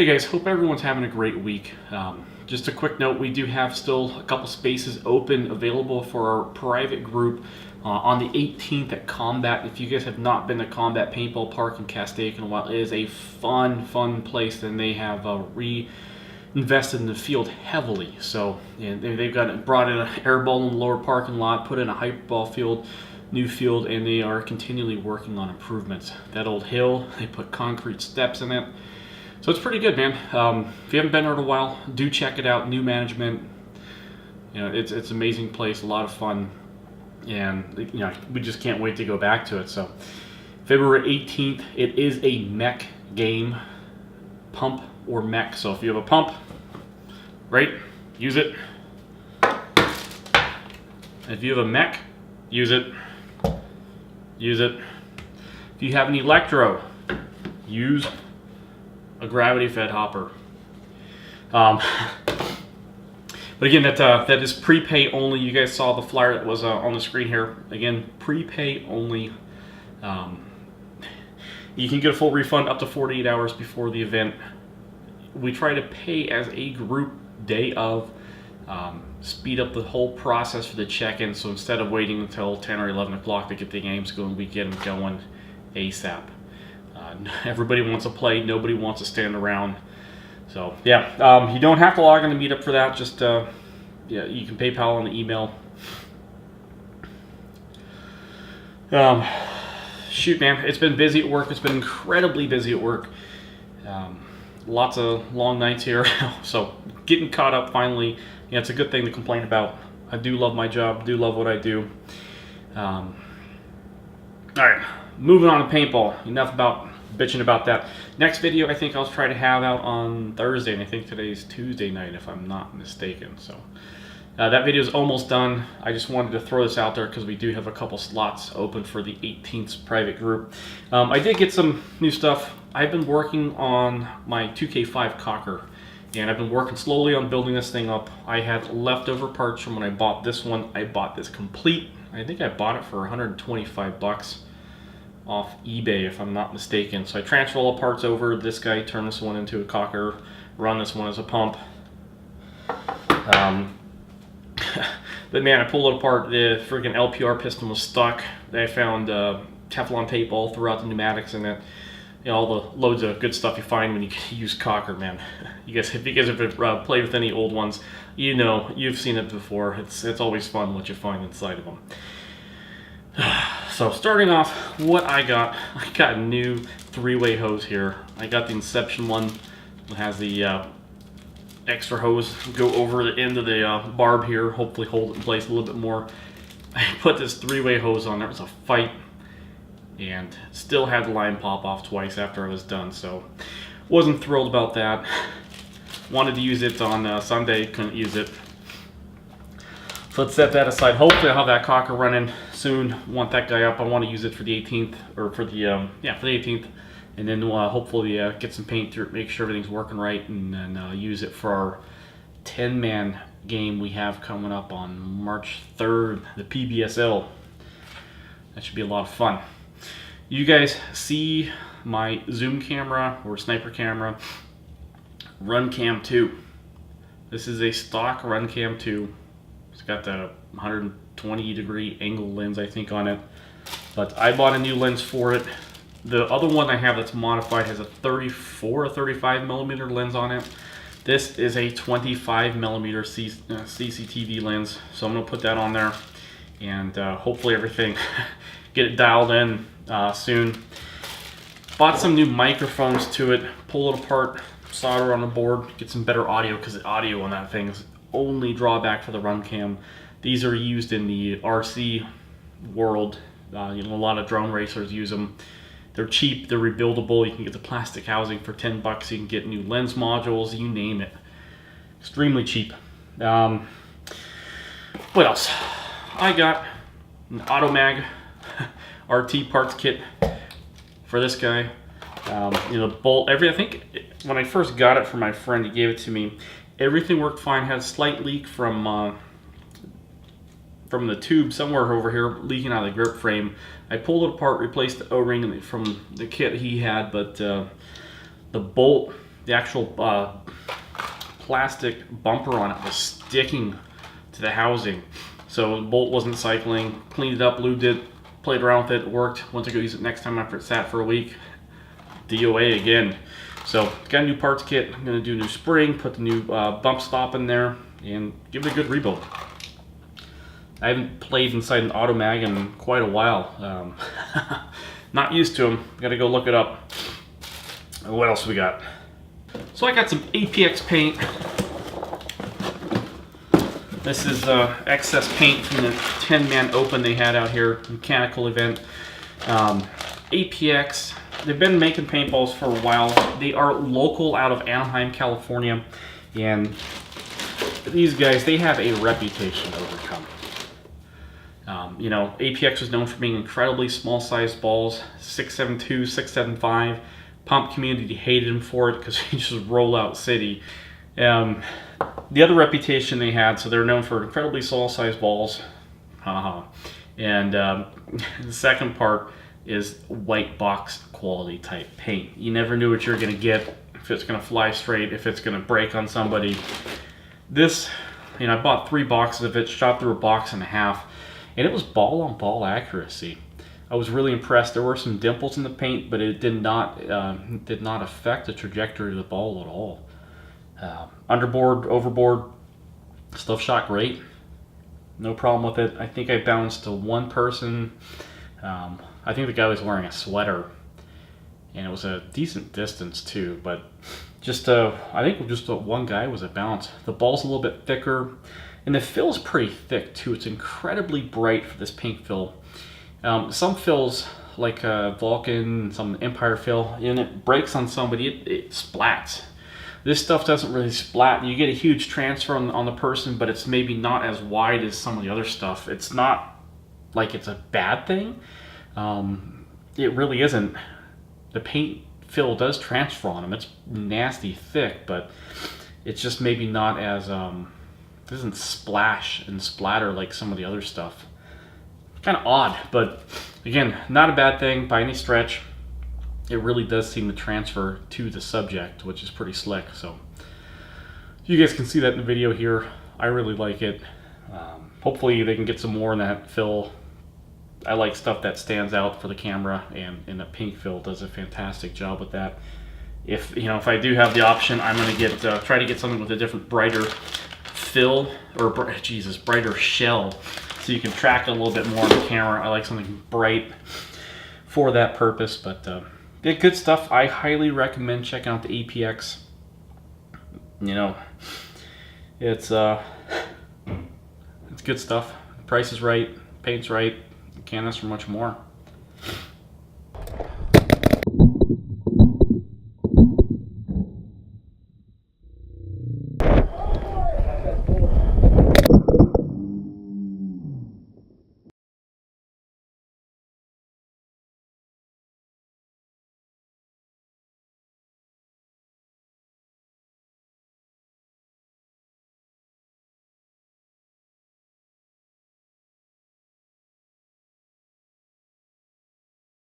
Hey guys, hope everyone's having a great week. Just a quick note, we do have still a couple spaces open available for our private group on the 18th at Combat. If you guys have not been to Combat Paintball Park in Castaic in a while, it is a fun place, and they have reinvested in the field heavily. So they've brought in an airball in the lower parking lot, put in a hyperball field, new field, and they are continually working on improvements. That old hill, they put concrete steps in it. So it's pretty good, man. If you haven't been there in a while, do check it out. New management, it's an amazing place, a lot of fun, and we just can't wait to go back to it. So February 18th, it is a mech game, pump or mech. So if you have a pump, right, use it. If you have a mech, use it. Use it. If you have an electro, use a gravity-fed hopper. But again, that is prepay only. You guys saw the flyer that was on the screen here. Again, prepay only. You can get a full refund up to 48 hours before the event. We try to pay as a group day of, speed up the whole process for the check-in. So instead of waiting until 10 or 11 o'clock to get the games going, we get them going ASAP. Everybody wants to play. Nobody wants to stand around. So yeah, you don't have to log on to Meetup for that. Just you can PayPal on the email. Shoot, man, it's been busy at work. It's been incredibly busy at work. Lots of long nights here. So getting caught up finally. It's a good thing to complain about. I do love my job. Do love what I do. All right, moving on to paintball. Enough about bitching about that. Next video I think I'll try to have out on Thursday, and I think today's Tuesday night if I'm not mistaken. So that video is almost done. I just wanted to throw this out there because we do have a couple slots open for the 18th private group. I did get some new stuff. I've been working on my 2K5 Cocker, and I've been working slowly on building this thing up. I had leftover parts from when I bought this one. I bought this complete. I think I bought it for 125 bucks off eBay if I'm not mistaken. So I transfer all the parts over. This guy turned this one into a Cocker, run this one as a pump. But man, I pulled it apart. The freaking LPR piston was stuck. I found Teflon tape all throughout the pneumatics and it. All the loads of good stuff you find when you use Cocker, man. If you guys have played with any old ones, you've seen it before. It's always fun what you find inside of them. So starting off, what I got a new three-way hose here. I got the Inception one. It has the extra hose go over the end of the barb here, hopefully hold it in place a little bit more. I put this three-way hose on there. It was a fight, and still had the line pop off twice after I was done, so wasn't thrilled about that. Wanted to use it on Sunday, couldn't use it. So let's set that aside. Hopefully I'll have that Cocker running soon. Want that guy up. I want to use it for the 18th, or for the for the 18th, and then hopefully get some paint through it, make sure everything's working right, and then use it for our 10-man game we have coming up on March 3rd, the PBSL. That should be a lot of fun. You guys see my zoom camera or sniper camera, Runcam 2. This is a stock Runcam 2. It's got the 120 degree angle lens, I think, on it. But I bought a new lens for it. The other one I have that's modified has a 34 or 35 millimeter lens on it. This is a 25 millimeter CCTV lens. So I'm going to put that on there, and hopefully everything, get it dialed in soon. Bought some new microphones to it, pull it apart, solder on the board, get some better audio, because the audio on that thing is only drawback for the Runcam. These are used in the RC world. A lot of drone racers use them. They're cheap, they're rebuildable. You can get the plastic housing for 10 bucks. You can get new lens modules, you name it. Extremely cheap. What else? I got an Automag RT parts kit for this guy. The bolt, I think when I first got it from my friend, he gave it to me. Everything worked fine. Had a slight leak from the tube somewhere over here, leaking out of the grip frame. I pulled it apart, replaced the O-ring from the kit he had, but the bolt the actual plastic bumper on it was sticking to the housing. So the bolt wasn't cycling. Cleaned it up, lubed it, played around with it, worked. Went to go use it next time after it sat for a week. DOA again. So got a new parts kit. I'm gonna do a new spring, put the new bump stop in there, and give it a good rebuild. I haven't played inside an Automag in quite a while. Not used to them. Gotta go look it up. What else we got? So I got some APX paint. This is excess paint from the 10-man open they had out here, mechanical event. APX, they've been making paintballs for a while. They are local out of Anaheim, California, and these guys, they have a reputation to overcome. You know, APX was known for being incredibly small-sized balls, 6.72, 6.75. Pump community hated him for it because he just roll out city. The other reputation they had, so they're known for incredibly small-sized balls. And the second part is white box quality type paint. You never knew what you're going to get, if it's going to fly straight, if it's going to break on somebody. This, you know, I bought 3 boxes of it, shot through a box and a half, and it was ball-on-ball accuracy. I was really impressed. There were some dimples in the paint, but it did not affect the trajectory of the ball at all. Underboard, overboard, stuff shot great. No problem with it. I think I bounced to one person. I think the guy was wearing a sweater, and it was a decent distance too. But just I think just one guy was a bounce. The ball's a little bit thicker, and the fill's pretty thick too. It's incredibly bright for this pink fill. Some fills, like Vulcan, some Empire fill, and it breaks on somebody, it splats. This stuff doesn't really splat. You get a huge transfer on the person, but it's maybe not as wide as some of the other stuff. It's not like it's a bad thing. It really isn't. The paint fill does transfer on them. It's nasty thick, but it's just maybe not as, it doesn't splash and splatter like some of the other stuff. Kind of odd, but again, not a bad thing by any stretch. It really does seem to transfer to the subject, which is pretty slick. So you guys can see that in the video here. I really like it. Hopefully they can get some more in that fill. I like stuff that stands out for the camera, and the pink fill does a fantastic job with that. If I do have the option, I'm going to try to get something with a different brighter fill, or brighter shell, so you can track it a little bit more on the camera. I like something bright for that purpose, but yeah, good stuff. I highly recommend checking out the APX. You know, it's good stuff. The price is right, paint's right. You can't ask for much more.